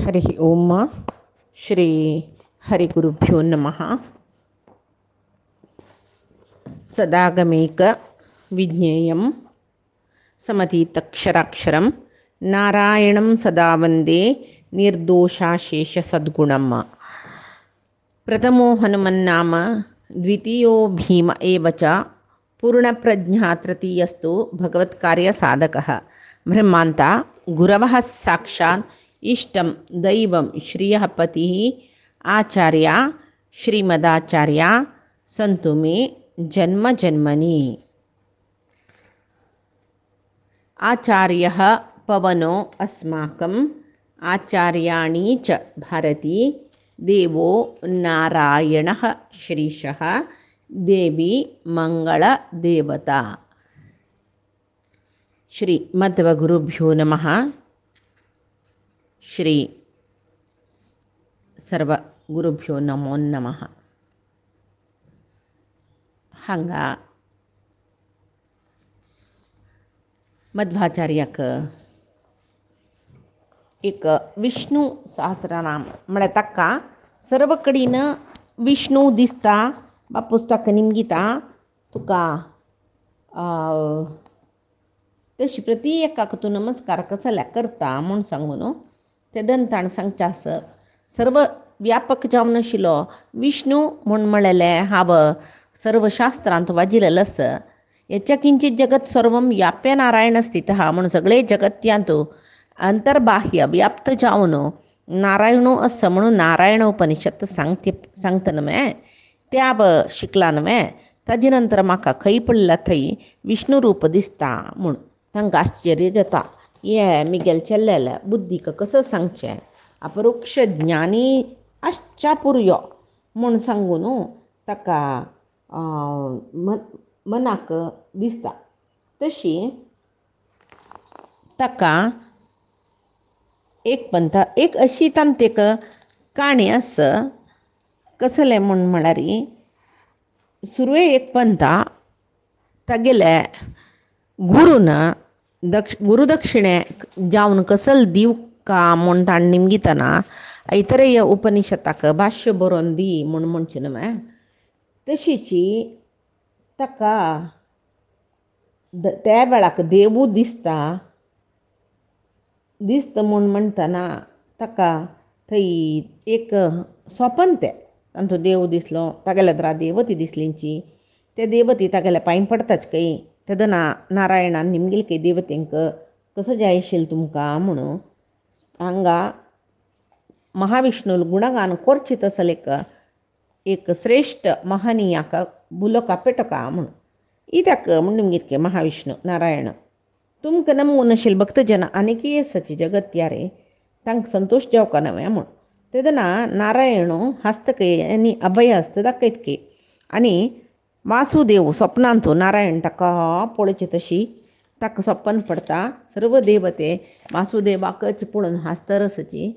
हरि ओम श्री हरिगुरुभ्यो नमः। सदागमेक विज्ञेयं समतीतक्षराक्षरं नारायणं सदा वन्दे निर्दोषाशेषसद्गुणम्। प्रथमो हनुमन्नाम द्वितीयो भीम एव च पूर्णप्रज्ञा तृतीयस्तु भगवत्कार्यसाधकः। ब्रह्मान्त गुरवः साक्षात् इष्टं दैवं श्रियः पतिः आचार्य श्रीमदाचार्य सन्तु मे जन्म जन्मनि। आचार्यः पवनो अस्माकम् आचार्याणि च भारती देवो नारायणः श्रीशः देवी मंगलदेवता। श्री मध्वगुरुभ्यो नमः। श्री सर्वगुरुभ्यो नमो नमः. हंग मध्वाचार्याक एक विष्णू सहस्रनाम म्हळ्यार ताका सर्व कडेन विष्णू दिसता बा पुस्तक निमगिता तुका तशी प्रती एकाक तूं नमस्कार कसल्या करता म्हूण सांगून तेदन ताण सांगच्यास सर्व व्यापक जावन आशिल्लो विष्णू म्हूण म्हळेलें हांव सर्व शास्त्रांत वाजिलेलो आसा. यच्च किंचित जगत सर्वं व्याप्य नारायण स्थितः म्हणून सगळे जगत्यांत अंतर्बाह्य व्याप्त जावन नारायणो आसा म्हणून नारायण उपनिषत् सांगता न्हय तें हांव शिकलां न्हय. ताजे नंतर म्हाका खंय पडला थंय विष्णू रूप दिसता म्हूण तांकां आश्चर्य जाता. हे मिगेल चेल्लेल बुद्धीक कसं सांगचें अपरोक्ष ज्ञानी आश्चापुर्यो म्हूण सांगून ताका मनाक दिसता. तशी ताका एक पंथ एक अशी तांतेक काणी आसा कसलें म्हूण म्हळ्यार सुरवे एक पंथ तागेले गुरून गुरुदक्षिणे जावन कसल दिव का म्हूण ताण निमगितना ऐतरेय उपनिशदाक भाष्य बरोवन दी म्हूण म्हणचें न्हय. तशीची ताका त्या वेळाक देवू दिसता म्हूण म्हणटना ताका थंय एक स्वपन तें तांचो देव दिसलो तागेल्या द्रा देवती दिसलींची ते देवती तागेल्या पांय पडताच खंय तेदना नारायणान निमगेल खंय देवतेंक कसो जाय आशिल्लो तुमकां म्हणून हांगा महाविष्णू गुणगान कोरचीत आसले एक श्रेष्ठ महनीयाक बुलोका पेटोका म्हणून इत्याक म्हूण निमगीत महाविष्णू नारायण तुमकां नमून आशिल्ले भक्तजन अनेकी आसाची जगत्यारे तांकां संतोष जावका नव्हे म्हूण तेदना नारायण हस्तके आनी अभय हस्त दाखयतके आनी वासुदेव स्वप्नांत नारायण ताका पळोवची तशी ताका स्वप्न पडटा. सर्व देवते वासुदेवाकच पळोवन हांसतर आसाची.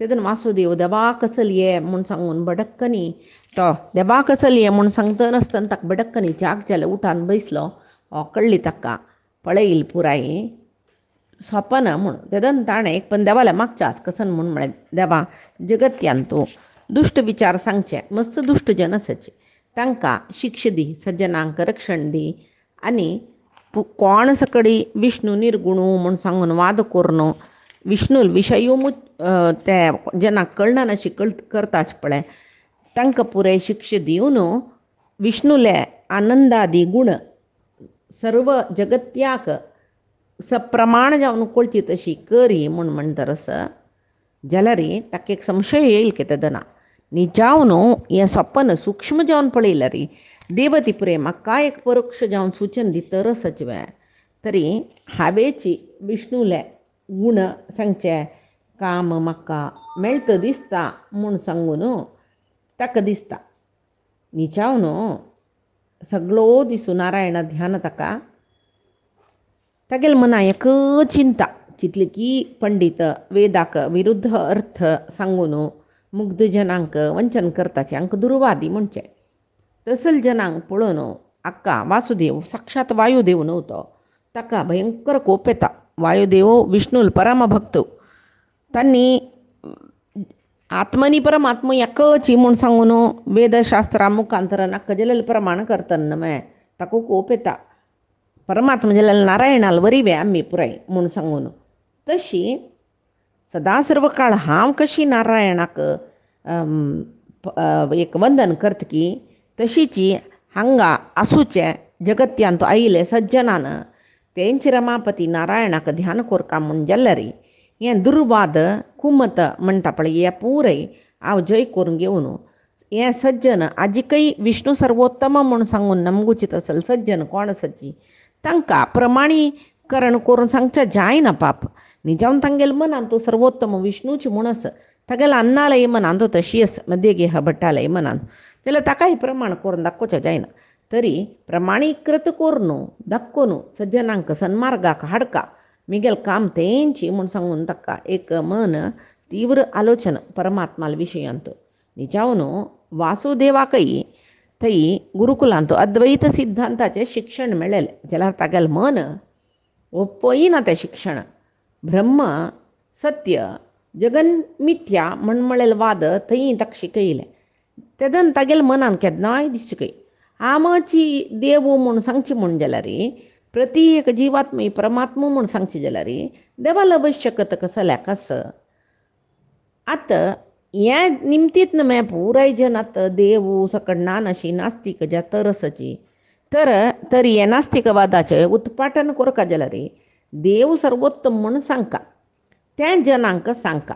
तेदन वासुदेव देवाक चलये म्हूण सांगून बडक्कनी तो देवाक चलये म्हूण सांगता नासतना ताका बडक्कनी जाग जालें उठान बसलो कळ्ळी ताका पळयली पुराय स्वपन म्हूण. तेदन ताणें एक पण देवाल्या मागच्यास कसन म्हूण म्हळें देवा जगत्यांत दुश्ट विचार सांगचे मस्त दुश्ट जन आसाचे तांकां शिक्षा दी सज्जनांक रक्षण दी आनी कोण सकडी विष्णू निर्गुणू म्हूण सांगून वाद करून विष्णू विशयू ते जनाक कळना अशी करताच पळय तांकां पुराय शिक्षा दिवन विष्णूले आनंदादी गुण सर्व जगत्याक सप्रमाण जावन कळची तशी करी म्हूण म्हणटर आसा जाल्यार ताका एक संशय येईल की तेदना निजावन हें स्वप्न सूक्ष्म जावन पळयल्यार देवती पुरे म्हाका एक परोक्ष जावन सूचन दितर आसाच वे तरी हांवेची विष्णूले गुण सांगचे काम म्हाका मेळटा दिसता म्हूण सांगून ताका दिसता. निजावन सगळो दिसू नारायण ध्यान ताका तागेले मना एक चिंता चितली की पंडित वेदाक विरुद्ध अर्थ सांगून मुग्ध जनांक वंचन करताचे हांकां दुर्वादी म्हणचे तसल जनांक पळोवन आक्का वासुदेव साक्षात वायुदेव नव्हतो ताका भयंकर कोप येता. वायुदेव विष्णू परमभक्त तांणी आत्मनी परमात्म एकची म्हूण सांगून वेदशास्त्रा मुखांतर नक्क जल्ल प्रमाण करतना मैं ताकू कोप येता. परमात्मा जल्ल नारायणाल वरिवे आम्ही पुराय म्हूण सांगून तशी सदा सर्व काळ हांव कशी नारायणाक एक वंदन करतकी तशीची हांगा आसूचे जगत्यांत आयिल्ले सज्जनान तेंचे रमापती नारायणाक ध्यान कोरका म्हूण जाल्यारी हें दुर्वाद कुमत म्हणटा पळय हें पुरय हांव जय करून घेवन हें सज्जन आजिकय विष्णू सर्वोत्तम म्हूण सांगून नमगुचीत असल सज्जन कोण आसाची तांकां प्रमाणीकरण करून सांगचें जायना पाप. निजावन तांगेले मनान तो सर्वोत्तम विष्णूची म्हूण आसा तागेले अन्नालय मनान तो तशी आसा मध्येगे हबट्टालय मनान जाल्यार ताकाय प्रमाण करून दाखोवचें जायना. तरी प्रमाणीकृत करून दाखोवन सज्जनांक सन्मार्गाक हाडका मिगेल काम तेंची म्हूण सांगून ताका एक मन तीव्र आलोचन परमात्माल विशयांत निजावन वासुदेवाकय थंय गुरुकुलांत अद्वैत सिद्धांताचें शिक्षण मेळ्ळेलें जाल्यार तागेलें मन ओप्पयना तें शिक्षण. ब्रह्म सत्य जगन मिथ्या म्हण म्हळेले वाद थंय ताका शिकयले तेदन तागेले मनान केन्नाय दिसचें आमाची देव म्हूण सांगची म्हूण जाल्यार प्रति एक जीवात्म परमात्मा म्हूण सांगची जाल्यार देवाला आवश्यकता कसल्या कस आतां हें निमतीत न्हय पुराय जन आतां देव सकड नानशी नास्तीक ज्या तरसाची तर हे नास्तिकवादाचें उत्पाटन करता जाल्यार देव सर्वोत्तम म्हूण सांगता त्या जनांक सांगता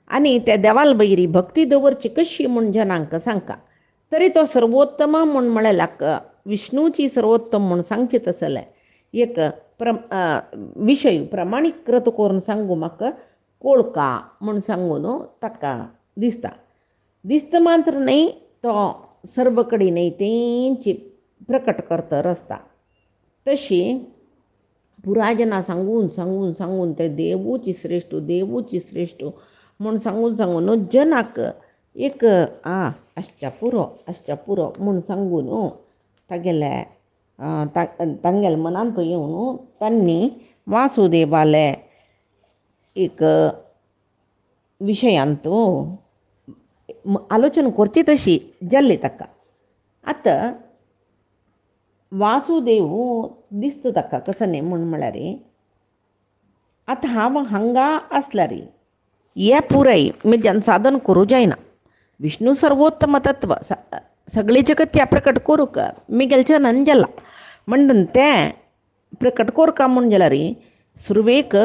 आनी त्या देवाल बैरी भक्ती दवरची कशी म्हूण जनांक सांगता. तरी तो सर्वोत्तम म्हूण म्हळ्याक विष्णूची सर्वोत्तम म्हूण सांगची तसलें एक विशय प्रमाणीकृत करून सांगू म्हाका कोळका म्हूण सांगून ताका दिसता मात्र न्हय तो सर्व कडेन न्हय तेंची प्रकट करतर आसता. तशी पुरायजना सांगून ते देवूची श्रेष्ठ म्हूण सांगून जनाक एक आश्च्या पुरो म्हूण सांगून तांगेले मनान तो येवन तांणी वासुदेवाले एक विशयांत आलोचना करची तशी जाल्ली ताका. आतां वासुदेव दिसता ताका कसो न्ही म्हूण म्हळ्यार आतां हांव हांगा आसल्यार हें पुराय म्हज्यान साधन करूं जायना. विष्णू सर्वोत्तम तत्व सगळे जगत्या प्रकट करूंक मिगेलच्यान जाला म्हणून तें प्रकट कोरका म्हूण जाल्यार सुरवेक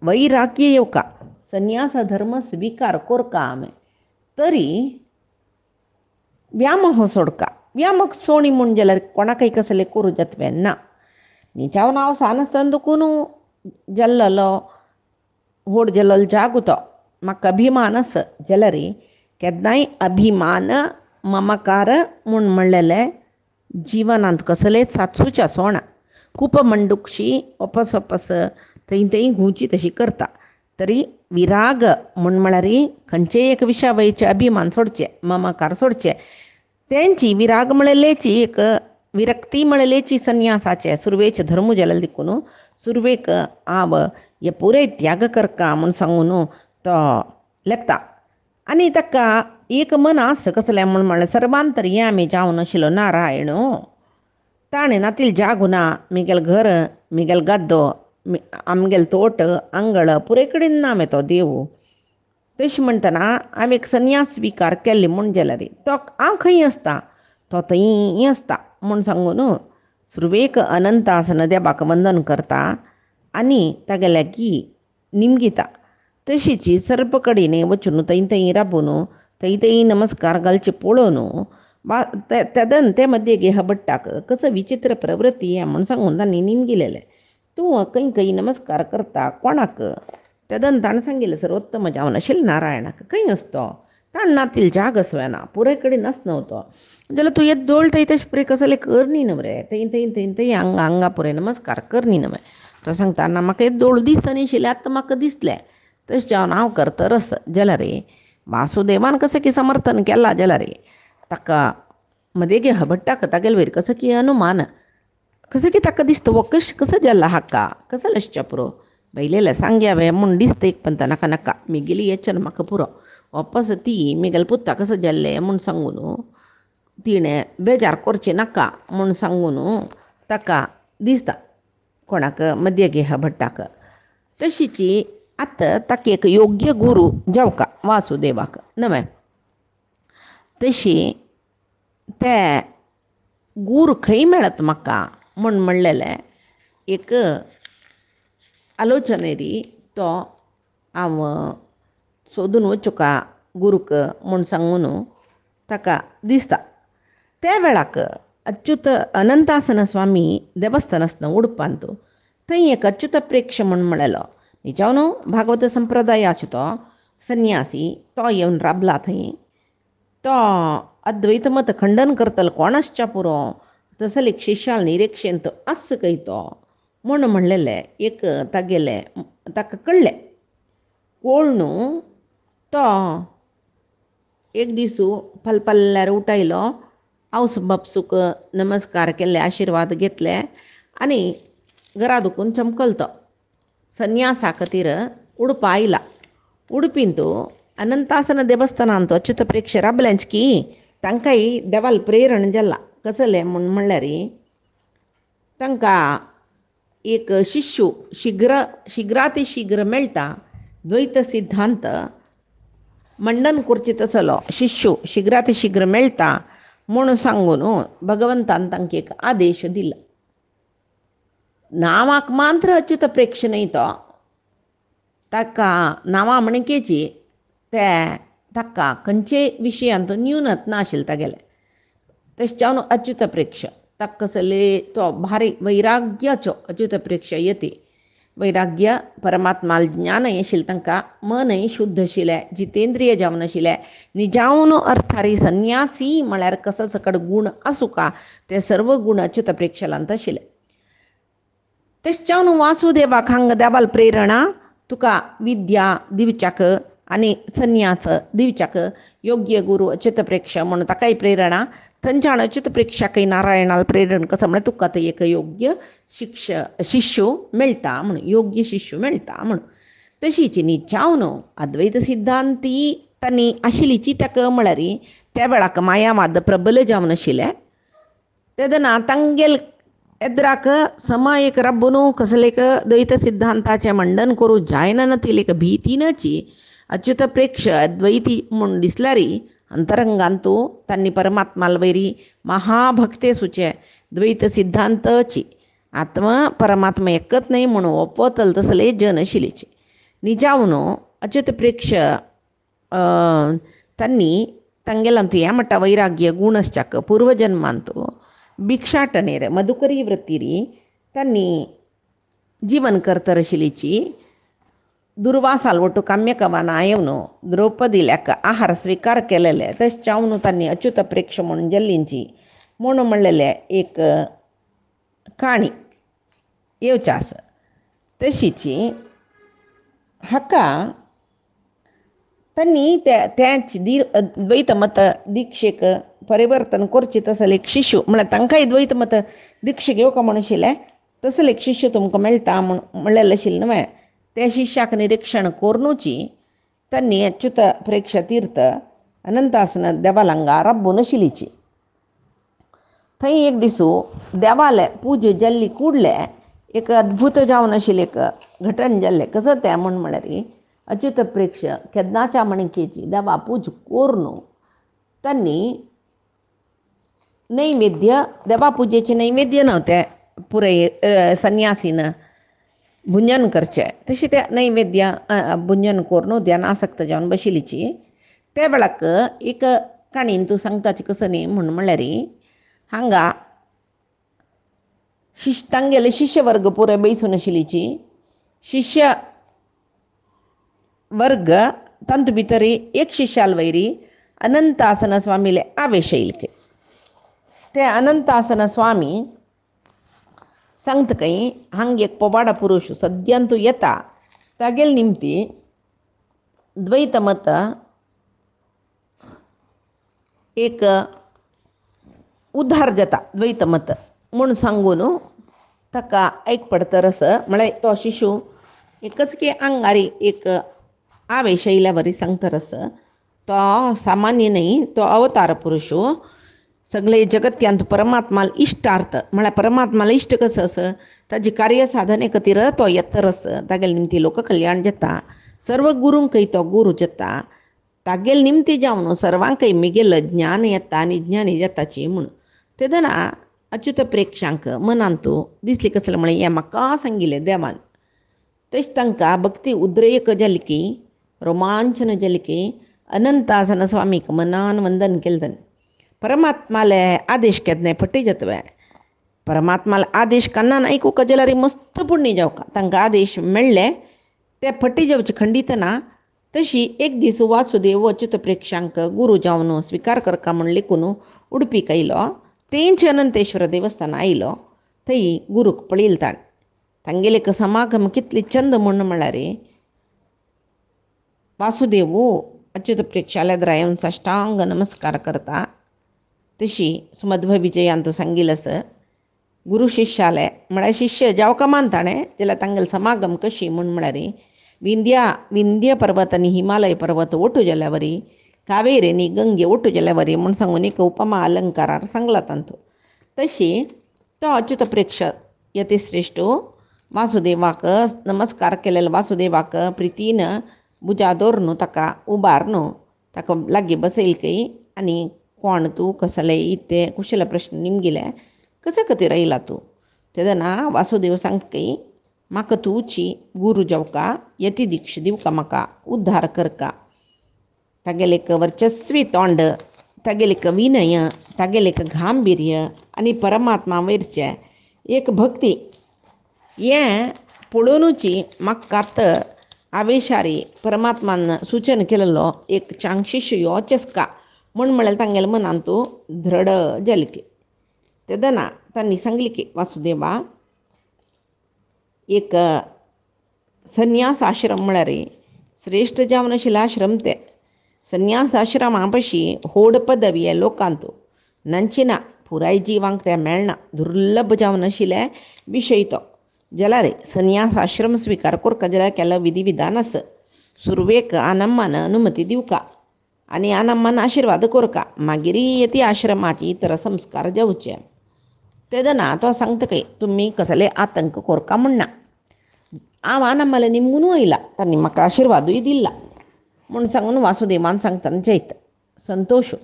वैराग्य येवका संन्यास धर्म स्विकार कोरका आमी तरी व्यामोह सोडका. व्यामोह सोणी म्हूण जाल्यार कोणाकय कसलें करूं जातवें ना. निजावन हांव सानासतना दुखून जाल्लो व्हड जाल्लो जागो तो म्हाका अभिमान आसा जाल्यार केन्नाय अभिमान ममकार म्हूण म्हणलेले जिवनांत कसलेच सातसूचे सोणा. खूप मंडूकशी ओपस थंय घुंवची तशी करता. तरी विराग म्हूण म्हळ्यार खंयचेय एक विशया वयचे अभिमान सोडचे ममकार सोडचे तेंची विराग म्हळेलेची एक विरक्ती म्हळेलेची संन्यासाचे सुरवेचे धर्म जाल्यार देखून सुरवेक हांव हे पुराय त्याग करता म्हूण सांगून तो लेखता. आनी ताका एक मन आस कसलें म्हूण म्हळें सर्वांतर्यामी जावन आशिल्लो नारायण ताणें नातील जागो ना मिगेल घर मिगेल गद्दो आमगेल तोट आंगळ पुराय कडेन ना तो देव. तशें म्हणटना हांवें एक संन्यास स्विकार केल्ली म्हूण जाल्यार तो हांव खंय आसता तो थंय आसता म्हूण सांगून सुरवेक अनंत आसन देवाक वंदन करता आनी तागेल्या की निमगिता. तशीच सर्व कडेन वचून थंय राबून थंय नमस्कार घालचे पळोवन तेदन ते मध्येग हबट्टाक कसो विचित्र प्रवृत्ती हें म्हूण सांगून तांणी निमगिलेलें. तूं खंय नमस्कार करता कोणाक तेदन ताणें सांगिल्लें सर्वोत्तम जावन आशिल्लें नारायणाक खंय आसतो ताण नातील जाग आसवेना पुराय कडेन आसना तो जाल्यार तूं येद्दोळ थंय तशें पुराय कसलें करनी न्हय रे थंय हांगा पुराय नमस्कार करनी न्हय. तो सांगता ना म्हाका येद्दोळ दिसना आशिल्लें आतां म्हाका दिसलें तशें जावन हांव करतरच जाल्यार वासुदेवान कसं की समर्थन केलां जाल्यार ताका मदेगे हबट्टाक तागेले वयर कसो की अनुमान कसं की ताका दिसता वो कसं जाल्ला हाका कसो लश्च्या पुरो बैलेले सांग्या वे म्हूण दिसता एक पंत नाका मिगेली येचन म्हाका पुरो वापस ती मिगेल पुत्ता कसं जाल्लें म्हूण सांगून तिणें बेजार करचें नाका म्हूण सांगून ताका दिसता कोणाक मध्यगेह भट्टाक तशीची आतां ताका एक योग्य गुरू जावका वासुदेवाक नवे तशी ते गुरू खंय मेळत म्हाका म्हूण म्हणलेलें एक आलोचनेरी तो हांव सोदून वचुका गुरूक म्हूण सांगून ताका दिसता त्या वेळाक अच्युत अनंतासन स्वामी देवस्थान आसता उडपांत थंय एक अच्युत प्रेक्ष म्हूण म्हणलेलो निजावन भागवत संप्रदायाचो तो संन्यासी तो येवन राबला थंय तो अद्वैत मत खंडन करतलो कोण आसच्या पुरो तसले शिश्याल निरीक्षेंत आस खंय तो म्हूण म्हणलेलें एक तागेलें ताका कळ्ळें कोळ न्हू तो एक दिसू पलपल्ल्यार उठयलो आवस बापसूक नमस्कार केले आशिर्वाद घेतले आनी घरा दुखून चमकल तो संन्यासा खातीर उडपा आयला उडपींत अनंतासन देवस्थानांत अच्युत प्रेक्ष राबलेंच की तांकांय देवाल प्रेरण जाला कसलें म्हूण म्हणल्यार तांकां एक शिष्य शीघ्रातिशीघ्र मेळटा द्वैत सिद्धांत मंडन करची तसलो शिष्य शीघ्रातिशीघ्र मेळटा म्हूण सांगून भगवंतान तांकां एक आदेश दिला नांवाक मात्र अच्युत प्रेक्ष न्हय तो ताका नांवां म्हणकेची ते ताका खंयचे विशयांत न्यूनत नाशिल्लें तागेलें तशें जावन अच्युत प्रेक्ष ताका कसले तो भारी वैराग्याचो अच्युत प्रेक्ष यती वैराग्य परमात्माल ज्ञानय आशिल्लें तांकां मनय शुद्ध आशिल्लें जितेंद्रिय जावन आशिल्लें निजावन अर्थारी संन्यासी म्हळ्यार कसो सकट गूण आसूं का ते सर्व गूण अच्युत प्रेक्षांत आशिल्ले तशें जावन वासुदेवाक हांगा देवाल प्रेरणा तुका विद्या दिवच्याक आनी संन्यास दिवच्याक योग्य गुरू अच्युत प्रेक्ष म्हूण ताकाय प्रेरणा थंयच्यान अच्युत प्रेक्षाकय नारायणाल प्रेरण कसो म्हळ्यार तुका थंय एक योग्य शिष्य मेळटा म्हूण योग्य शिष्य मेळटा म्हूण तशीच निजावन अद्वैत सिद्धांती तांणी आशिल्लीची ताका म्हळ्यार त्या वेळाक मायावाद प्रबल जावन आशिल्लें तेदना तांगेल एद्राक समय एक रब्बून कसले एक द्वैत सिद्धांताचें मंडन करूं जायना नातील एक भीतीनची अच्युत प्रेक्ष अद्वैती म्हूण दिसल्यार अंतरंगांतू तांणी परमात्माल वैरी महाभक्ते सुचे द्वैत सिद्धांतची आत्मा परमात्मा एकच न्हय म्हणून ओपतल तसले जन आशिल्लीचे निजावन अच्युत प्रेक्ष तांणी तांगेलांतू ह्या म्हणटा वैराग्य गुण आसच्याक पूर्वजन्मांतू भिक्षाटनेर मधुकरी वृत्तीरी तांणी जीवन करतर आशिल्लीची दुर्वासाल ಒಟ್ಟು ಕಾಮ್ಯಕವನ ಆಯವನು ದ್ರೌಪದಿ ಲೆಕ್ಕ ಆಹಾರ स्वीकार केलेले तशें जावन तांणी अच्युत प्रेक्ष म्हणून जल्लींची म्हणून म्हणलेले एक काणी येवची आसा तशीची हाका तांणी तेच द्वैत मत दिक्षेक परिवर्तन करचें तसले एक शिष्य म्हळ्यार तांकांय द्वैत मत दिक्षेक येवका म्हण आशिल्लें तसले एक शिष्य तुमकां मेळटा म्हूण म्हणलेलें आशिल्लें न्हय त्या शिष्याक निरीक्षण करूनची तांणी अच्युत प्रेक्ष तीर्थ अनंतासन देवालांगा रब्बून आशिल्लीची थंय एक दिसू देवाले पूजे जाल्ली कुडले एक अद्भुत जावन आशिल्लें एक घटन जाल्लें कसो तें म्हळ्यार अच्युत प्रेक्ष केदनाच्या मणकेची देवा पूज करून तांणी नैवेद्य देवा पुजेचें नैवेद्य नव्हतें पुराय संन्यासीन भुंजन करचें तशें तें नैवेद्य भुंजन करून ध्यानासक्त जावन बशिल्लीची त्या वेळाक एक काणीन तूं सांगताची कसो न्ही म्हणल्यार हांगा तांगेले शिश्य वर्ग पुराय बैसून आशिल्लीची शिश्य वर्ग तांतू भितर एक शिश्याल वैरी अनंतासन स्वामीले आवेश येयले ते अनंतासन स्वामी सांगता खंय हांगा एक पोबाडा पुरुश सद्यांतू येता तागेल निमती द्वैत मत एक उद्धार जाता द्वैत मत म्हूण सांगून ताका ऐक पडतरस म्हळ्यार तो शिशू एकच की आंगारी एक आवेश येयल्या बरी सांगतरस तो सामान्य नाही, तो अवतार पुरुष सगळे जगत्यांत परमात्माला इष्टार्थ म्हळ्यार परमात्माला इश्ट कसं असं ताजी कार्य साधने खातीर तो येतर तागेले निमती लोक कल्याण जाता. सर्व गुरूंकय तो गुरू जाता. तागेले निमती जावन सर्वांकय मिगेल ज्ञान येता आनी ज्ञानी जाताची म्हूण तेदना अच्युत प्रेक्षांक मनांतू दिसली कसलें म्हळें हें म्हाका सांगिल्लें देवान. तशें तांकां भक्ती उद्रेक जाली की रोमांचन जाली की अनंतासन स्वामीक मनान वंदन केलें ताणें. परमात्माले आदेश केदने फटी जतवे परमात्माला आदेश कन्ना ऐकूंक जाल्यार मस्त पुण्य जावका. तांकां आदेश मेळ्ळे ते फटी जावचे खंडीत ना. तशी एक दीस वासुदेव अच्युत प्रेक्षांक गुरू जावन स्विकार करका म्हण लेखून उडपीक आयलो. तेंच अनंतेश्वर देवस्थान आयलो. थंय गुरूक पळयलें ताणें. तांगेले समागम कितली चंद म्हण म्हळ्यार वासुदेव अच्युत प्रेक्षाल्या येवन साष्टांग नमस्कार करता. तशी सुमध्व विजयांतू सांगिल्लस गुरू शिश्याले म्हळ्यार शिष्य जावका मान ताणें जाल्यार तांगेले समागम कशी म्हण म्हळ्यार विंध्य पर्वत आनी हिमालय पर्वत ओटू जाल्या वरी कावेरी आनी गंगे ओटू जाल्या वरी म्हूण सांगून एक उपमा अलंकारार सांगला तांतू. तशी तो अच्युत प्रेक्ष यतिश्रेष्ठ वासुदेवाक नमस्कार केलेलो वासुदेवाक प्रितीन भुजा दवरून ताका उबारून ताका लागीं बसयलकय आनी कोण तूं कसले इते कुशल प्रश्न निमगेले कशे खातीर आयला तूं. तेदना वासुदेव सांगतकय म्हाका तूंची गुरू जावका यती दिक्ष दिवका म्हाका उद्धार करका. तागेले एक वर्चस्वी तोंड तागेले एक विनय तागेले एक गांभीर्य आनी परमात्मा वयरचे एक भक्ती हें पळोवनूच म्हाका कात आवेशारी परमात्मान सूचन केलेलो एक चांग शिश्य योचेस का म्हण म्हळ्यार तांगेले मनांतू दृढ जाली की तेदना तांणी सांगली की वासुदेवा एक संन्यास आश्रम म्हळ्यार श्रेश्ठ जावन आशिल्लो आश्रम ते संन्यास आश्रमा पाशी होड पदवी आहे लोकांतू नंची ना पुराय जिवांक ते मेळना दुर्लभ जावन आशिल्ले विशय तो जाल्यार संन्यास आश्रम स्विकार करता जाल्यार केल्लो विधी विधान आसा. सुरवेक आनम्मान अनुमती दिवका आनी आनम्मान आशिर्वाद करका मागीर येती आश्रमाची इतर संस्कार जावचे. तेदना तो सांगतकय तुमी कसले आतंक करका म्हणना. हांव आनम्माला निमून वयला तांणी म्हाका आशिर्वादूय दिला म्हूण सांगून वासुदेवान सांगतना जैत संतोश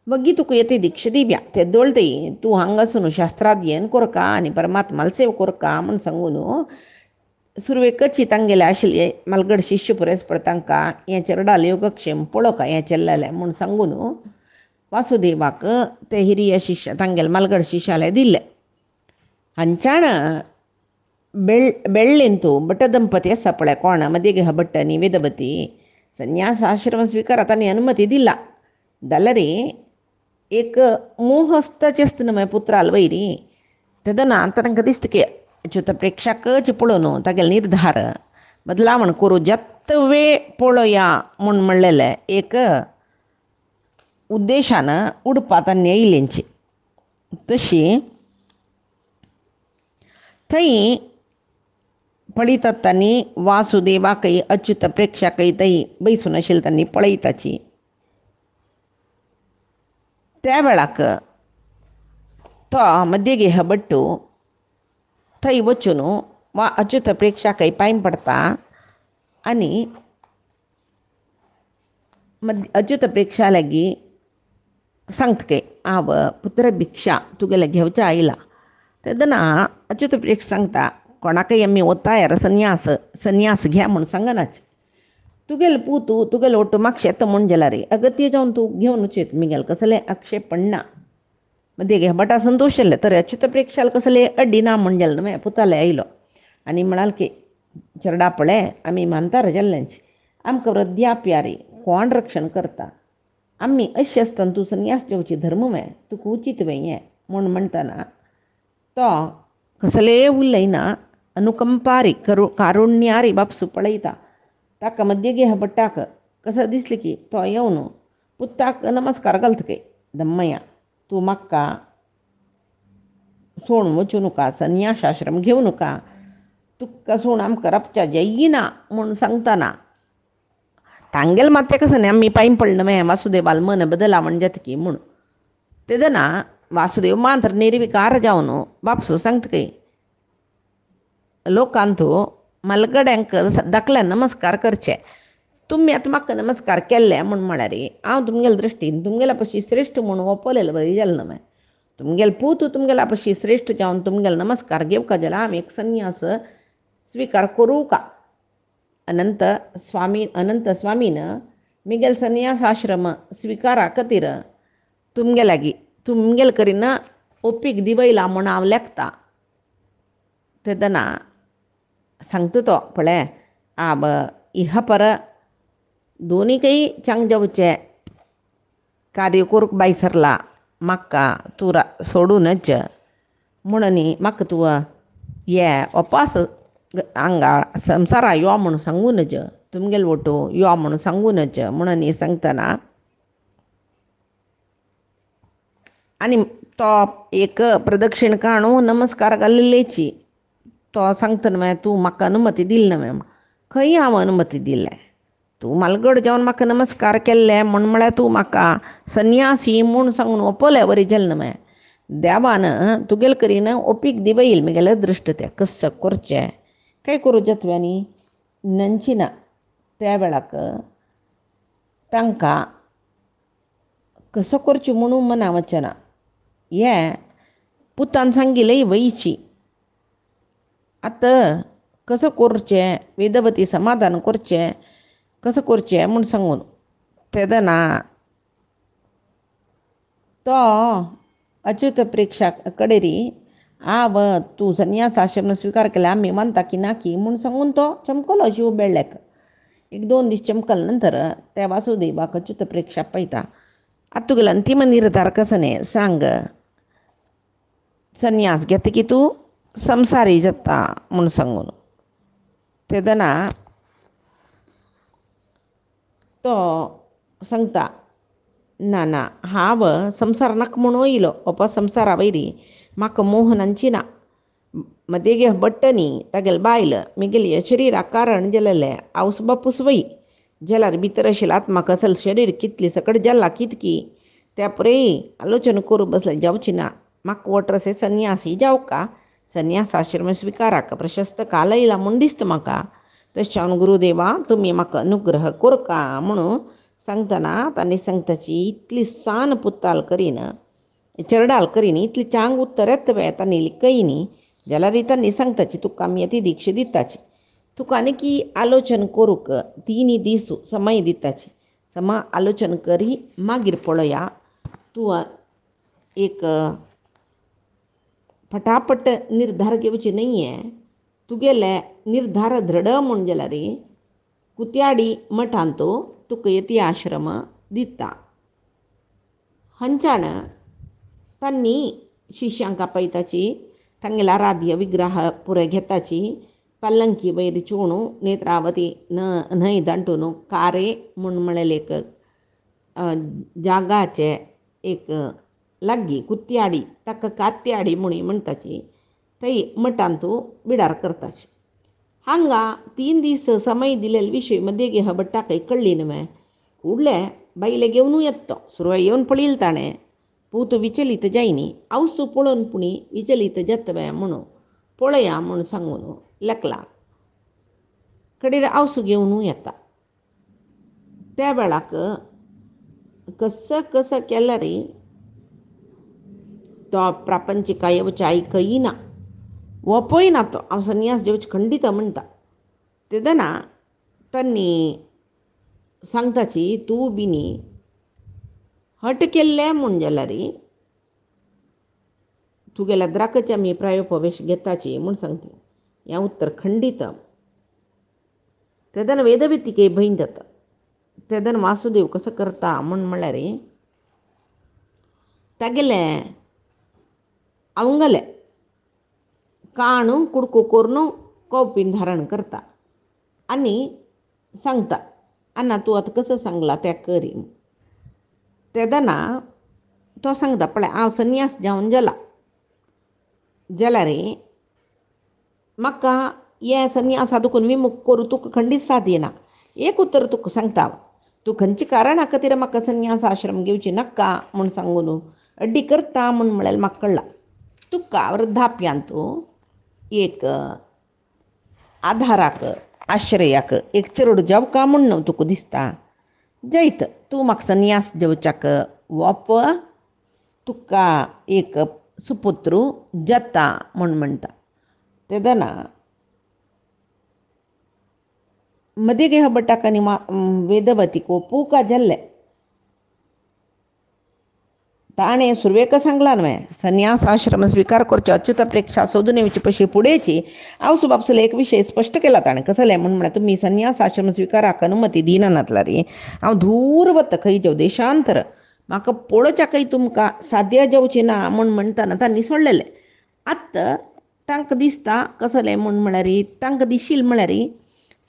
वगी तुका येते दिक्ष दिव्या ते दोळतय तूं हांगासून शास्त्राध्ययन करका आनी परमात्माला सेव करका म्हूण सांगून सुरवेकची तांगेले आशिल्ले मलगड शिश्य पुरेसपड तांकां हें चेरडाल योगक्षेम पळोवका हें चल्लेलें म्हूण सांगून वासुदेवाक ते हिरिय शिश्य तांगेले मलगड शिश्याले दिल्ले. हांच्यान बेळ्ळेंतू भट दंपती आसा पळय कोण मदेगे भट्ट आनी वेदवती संन्यास आश्रम स्विकारात तांणी अनुमती दिला जाल्यार एक मोहस्ताचे आसतना मागीर पुत्राल वयरी तेदना तांकां दिसता की अच्युत प्रेक्षाकच पळोवन तागेले निर्धार बदलावण करूं जत्त वेळ पळोवया म्हूण म्हणलेले एक उद्देशान उडपा तांणी येयलेंची. तशी थंय पळयतात तांणी वासुदेवाकय अच्युत प्रेक्षाकय थंय बैसून आशिल्ले तांणी पळयताची. त्या वेळाक तो मध्येगे हबट्टू थंय वचून वा अच्युत प्रेक्षाकय पांय पडता आनी अच्युत प्रेक्षा लागीं सांगतकय हांव पुत्र भिक्षा तुगेले घेवच्या आयला. तेदना अच्युत प्रेक्ष सांगता कोणाकय आमी वतायार संन्यास घ्या म्हूण सांगनाच. तुगेले पूतू तुगेले ओटू म्हाका शेता म्हूण जाल्यार अगत्य जावन तूं घेवन वचत मिगेल कसले आक्षेप पडना. मदीं घे बटा संतोश जाल्ले तर अच्युत प्रेक्षाल कसले अड्डी ना म्हूण जालें न्हय पुताले आयलो आनी म्हणाल की चेरडा पळय आमी मानतार जाल्ल्यांची आमकां वृद्ध्याप्यारी कोण रक्षण करता आमी अशें आसतना तूं संन्यास जेवची धर्म मेळ तुका उचीत वें हें म्हूण म्हणटना तो कसले उलयना अनुकंपारी कारुण्यारी बापसू पळयता. ताका मध्य घे भट्टाक कसं दिसलें की तो येवन पुताक नमस्कार घालतकय दम्मया तूं म्हाका सोडून वचूं नका संन्यास आश्रम घेवं नका तुका सोडून आमकां रावच्या जायना म्हूण सांगतना तांगेल माते कसं नाही आम्ही पायीन पडलं मे वासुदेवाल मन बदला म्हणजे की म्हणून तेदना वासुदेव मांतर निर्विकार जावन बापसू सांगता काही लोकांतू मलगड्यांक धाकल्या नमस्कार करचे तुम्ही आता म्हाका नमस्कार केल्ले म्हणून म्हळ्यार हांव तुमगेल्या दृश्टीन तुमगेल्या पशी श्रेश्ठ म्हणून ओपवलेलं बरी जालें न्हय तुमगेले पूत तुमगेल्या पशी श्रेश्ठ जावन तुमगेलो नमस्कार घेवका जाल्यार आमी एक संन्यास स्वीकार करूं का अनंत स्वामीन मिगेल संन्यास आश्रम स्वीकारा खातीर तुमगे लागीं तुमगेल करीन ओप्पीक दिवयला म्हूण हांव लेखता तेदना सांगता तो पळय आब इह पर दोनीकय चांग जावचे कार्य करूंक बाय सरला म्हाका तूं सोडूनच म्हणून म्हाका तूं ये उपास हांगा संवसारा यो म्हणून सांगूनच तुमगेलो वटू यो म्हणून सांगूनच म्हणून सांगतना आनी तो एक प्रदक्षिण काणू नमस्कार घालिल्लेची तो सांगता न्हय तूं म्हाका अनुमती दिली न्हय खंय हांव अनुमती दिलें तूं मालगड जावन म्हाका नमस्कार केल्ले म्हूण म्हळ्यार तूं म्हाका संन्यासी म्हूण सांगून ओपवलें बरी जालें न्हय देवान तुगेले करीन ओपीक दिवयल म्हगेलें दृश्ट तें कसं करचें काय करूं जतव्यांनी नंचिना त्या वेळाक तांकां कसो करचें म्हणून मना वचना हें पुतान सांगिल्लें वयची आतां कसो करचें वेदवती समाधान करचें कसो करचें म्हूण सांगून तेदना तो अच्युत प्रेक्षा कडेरी आव तूं संन्यास आश्रम स्वीकार केला आमी मानता की ना की म्हूण सांगून तो चमकलो शिव बेळ्ळेक एक दोन दीस चमकल नंतर त्या वासुदेवाक अच्युत प्रेक्षा पळयता आतां तुगेलो अंतीम निर्धार कसो न्ही सांग संन्यास घेता की तूं संवसारी जाता म्हूण सांगून तेदना तो सांगता ना ना हांव संवसार नाका म्हूण वयलो ओपा संवसारा वयरी म्हाका मोह नंचिना मदेगे बट्ट न्ही तागेले बायल म्हगेली शरिराक कारण जालेलें हांव बापूस वय जाल्यार भितर आशिल्लो आत्मा कसलो शरीर कितली सकट जाला कितकी त्या पुरे आलोचना करूं बसलें जावची ना म्हाका वट्रसे संन्यासी जावका संन्यास आश्रम स्विकाराक प्रशस्त काल येयला म्हूण दिसता म्हाका तशें गुरुदेवा तुमी म्हाका अनुग्रह कोरका म्हणून सांगतना तांणी सांगताची इतली सान पुत्ताल करीन चरडाल करीन इतली चांग उत्तर येता पळय तांणी लिखय न्ही जाल्यार तांणी सांगताची तुका आमी ती दिक्षा दिताची तुका आनी आलोचना करूंक 3 दीस समय दिताची समा आलोचना करी मागीर पळया तूं एक फटाफट निर्धार घेवचे न्हय तुगेले निर्धार दृढ म्हूण जाल्यार कुत्याडी मठांत तुका यती आश्रम दिता हांच्यान तांणी शिश्यांक आपयताची तांगेला आराध्य विग्रह पुरे घेताची पल्लंकी वयर चोणू नेत्रावती न्हंय दांटून कारे म्हूण म्हणलेले एक जागाचे एक लागीं कुत्याडी ताका कात्याडी म्हणून म्हणटाची थंय मठांत बिडार करताची हांगा 3 दीस समय दिलेले विशय मध्ये गे हबट्टाकय कळ्ळी न्हय फुडले बायले घेवन येता सुरवाय येवन पळयलें ताणें पूत विचलीत जायनी आवसू पळोवन पुणी विचलीत जातवे म्हणून पळया म्हूण सांगून लेखला कडेर आवसू घेवन येता त्या वेळाक कसं केल्यार तो प्रापंचिका येवचे आयकयना ओपयना तो हांव संन्यास घेवचे खंडीत म्हणटा तेदना तांणी सांगताची तूं बी न्ही हट केल्लें म्हूण जाल्यार तुगेल्या द्राकचे आमी प्रायोपवेश घेताची म्हूण सांगता हें उत्तर खंडीत तेदना वेदवितीके भंय जाता तेदना वासुदेव कसो करता म्हूण म्हळ्यार तागेलें अवंगलें काणू कुडको करून कौपीन धारण करता आनी सांगता आना तूं आतां कसो सांगला तें करी तेदना तो सांगता पळय हांव संन्यास जावन जाला जाल्यार म्हाका हे संन्यासा देखून विमुख करूं तुका खंडीत साद येना एक उत्तर तुका सांगता तू खंयची कारणा खातीर म्हाका संन्यास आश्रम घेवची नाका म्हूण सांगून अड्डी करता म्हूण म्हळ्यार म्हाका कळ्ळां. तुका वृद्धाप्यान तूं एक आधाराक आश्रयाक एक चेडूं जेवका म्हूण न्हू तुका दिसता. जैत तूं म्हाका संन्यास जेवच्याक वोप तुका एक सुपुत्रू जाता म्हूण म्हणटा. तेदना मदेगे भटाक आनी वेदवतीक ಒಪ್ಪೂಕ ಜಲ್ಲೆ ताणें सुरवेक सांगलां न्हय, संन्यास आश्रम स्विकार करचे अच्युत प्रेक्षा सोदून येवचे पशी फुडेंची आवसू बापसूल एक विशय स्पश्ट केला ताणें. कसले म्हूण म्हळ्यार तुमी संन्यास आश्रम स्विकाराक अनुमती दिनानातला रे. हांव दूर वता खंयच्या देशांतर, म्हाका पळोवच्याकय तुमकां साध्य जेवचें ना म्हूण म्हणटाना तांणी सोडलेलें. आतां तांकां दिसता कसलें म्हूण म्हळ्यार तांकां दिशील म्हळ्यार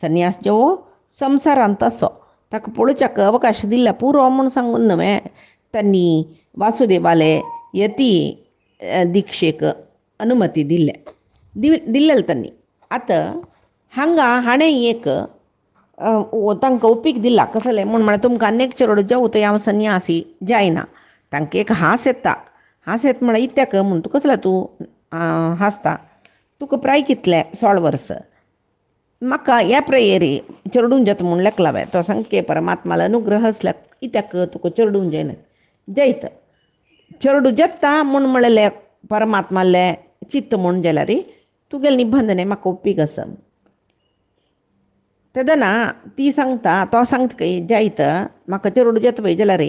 संन्यास जेवो संवसारांत तसो ताका पळोवच्याक अवकाश दिल्ल्या पुरो म्हूण सांगून न्हय तांणी वासुदेवाले यती दिक्षेक अनुमती दिल्लेले तांणी. आतां हांगा हाणें एक तांकां ओपीक दिला कसलें म्हूण म्हळ्यार तुमकां आनी एक चेडूं जेवू थंय हांव संन्यासी जायना. तांकां एक हांस येता. हांस येता म्हळ्यार इत्याक म्हूण तूं कसलो तूं हांसता, तुका प्राय कितलें 16 वर्सां. म्हाका ह्या प्रेयरी चेडूं जेता म्हूण लेख लावे. तो सांगके परमात्मालो अनुग्रह आसल्यार इत्याक तुका चेडूं जायना. जैत चेडूं जेता म्हूण म्हळेलें परमात्मालें चित्त म्हूण जाल्यार तुगेलें निबंधने म्हाका ओप्पीक आसा. तेदना ती सांगता, तो सांगता की जायत म्हाका चेडूं जेता पळय जाल्यार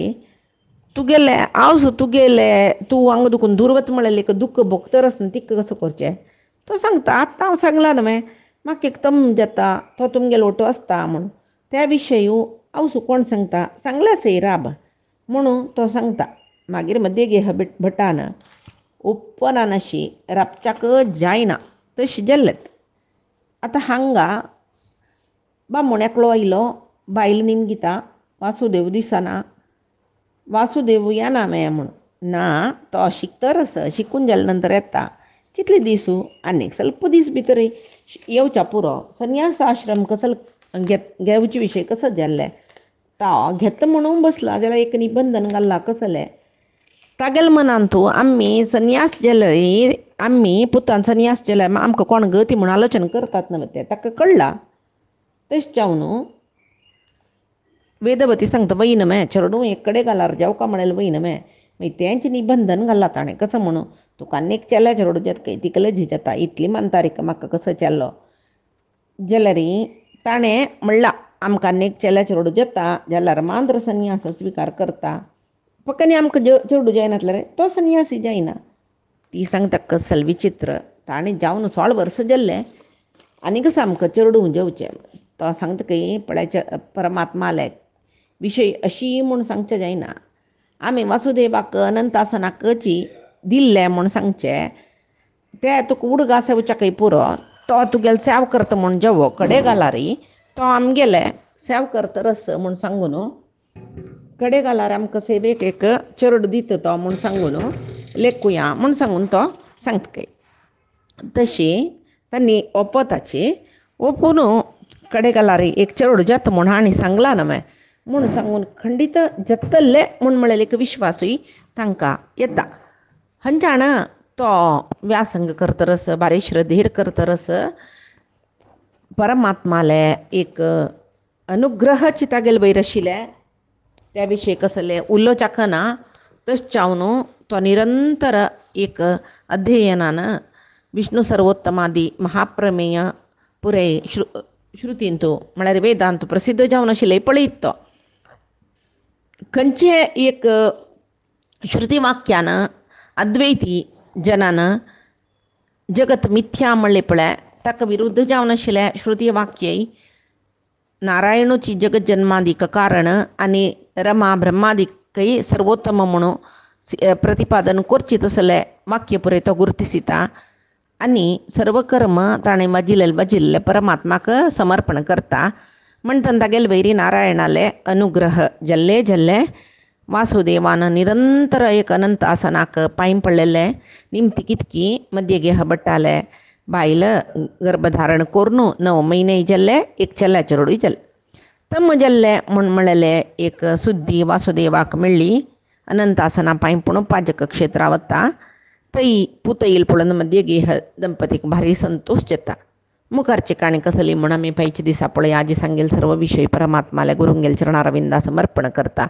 तुगेलें हांव तुगेलें तूं हांगा दुखून दूर वता म्हळ्यार एक दुख्ख भोगतर आसतना तिका कसो करचें. तो सांगता आतां हांव सांगलां न्हय म्हाका एक तम जाता तो तुमगेलो ओटो आसता म्हूण. त्या विशयी हांव कोण सांगता सांगल्या सई राब म्हणून तो सांगता. मागीर मदेगे भटान ओप्पनान अशी राबच्याक जायना तशी जाल्लेत. आतां हांगा बामूण एकलो आयलो बायल निमगिता वासुदेव दिसना. वासुदेव येना मेळ म्हूण ना तो शिकतर आसा, शिकून जाल्या नंतर येता. कितले दिसू आनीक स्वल्प दीस भितर येवच्या पुरो. संन्यास आश्रम कसो घेवचे विशय कसो जाल्ले तो घेता म्हणून बसला जाल्यार एक निबंधन घाल्ला कसलें तागेले मनान तूं आमी संन्यास जाल्यार आमी पुतान संन्यास जाल्यार आमकां कोण गती म्हूण आलोचना करतात न्हय तें ताका कळ्ळां. तशें जावन वेदवती सांगता वयना मे चेडूं एक कडेन घाल्यार जेवका म्हळ्यार वयना मे. मागीर तेंचें निबंधन घाल्लां ताणें कसो म्हणून तुका आनी एक चेल्या चेडूं जेता तिका लजी जाता इतली मानतारीक म्हाका कसो चेल्लो जाल्यार ताणें म्हणलां आमकां आनी एक चेल्या चेडूं जेता जाल्यार मांद्र संन्यास स्विकार करता. फकत आमकां चेडूं जायनातलें तो संन्यासी जायना. ती सांगता कसलें विचित्र ताणें जावन 16 वर्सां जाल्लें आनी कसो आमकां चेडूं जेवचें. तो सांगता की पळय परमात्माले विशय अशी म्हूण सांगचें जायना. आमी वासुदेवाक अनंतासनाकची दिल्लें म्हूण सांगचें. तें तुका उडगां सेवच्याकय पुरो. तो तुगेलो सेव करता म्हूण जेवो कडेन घाल्यार तो आमगेले सेव करता रस म्हूण सांगून कडेन घाल्यार आमकां सेवेक एक चेडूं दिता तो म्हूण सांगून लेखुया म्हूण सांगून तो सांगता काय. तशी तांणी ओपोताची ओपून कडेन घाल्यार एक चेडूं जेता म्हूण हांणी सांगलां न्हय म्हूण सांगून खंडीत जेतलें म्हूण म्हळ्यार एक विश्वासूय तांकां येता. हंचाण तो व्यासंग करतरस बारी श्रद्धेर करतरस परमात्माले एक अनुग्रह चितागेले वयर आशिल्ले त्या विशयी कसलें उलोवच्याक ना. तशें जावन तो निरंतर एक अध्ययनान विष्णू सर्वोत्तमादी महाप्रमेय पुराय श्रुतींत म्हळ्यार वेदांत प्रसिद्ध जावन आशिल्लें पळयत तो खंयचे एक श्रुती वाक्यान अद्वैती जनान जगत मिथ्या म्हणलें पळय ताका विरुद्ध जावन आशिल्लें श्रुती वाक्यय नारायणूची जगत जन्मादीक कारण आनी रमा ब्रह्मादीकय सर्वोत्तम म्हणून प्रतिपादन करचें तसलें वाक्य पुराय तो गुर्तिसिता. आनी सर्व कर्म ताणें बाजिल्लें परमात्माक समर्पण करता. म्हणटना तागेले वैरी नारायणाले अनुग्रह जल्ले वासुदेवान निरंतर एक अनंत आसनाक पांय पडलेले निमती कितकी मध्य गेह भट्टाले बायल गर्भधारण करून 9 म्हयने जाल्ले एक चेल्या चेडूय जाल्लें. तम जल्ले म्हणलेले एक सुद्दी वासुदेवाक मेळ्ळी अनंतासना पायपुण पाजक क्षेत्रावता तई पुतईल पुळन मध्ये गेह दंपतीक भारी संतोष जेता मुखारचे काणी कसली म्हणा मी पाहिजे दिसा पळे आजी सांगेल सर्व विषय परमात्माला गुरुंगेल चरणारविंदा समर्पण करता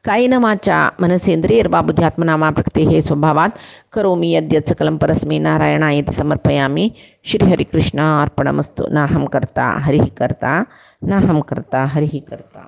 काही न माच्या मनसेंद्रियर बाबुध्यात्मनामा प्रकृती हे स्वभावात करोमी यद्य सकलम परस्मै नारायणाय समर्पयामी श्री हरिकृष्ण अर्पणमस्तु नाहम करता हरिः करता नाहम करता हरिः करता.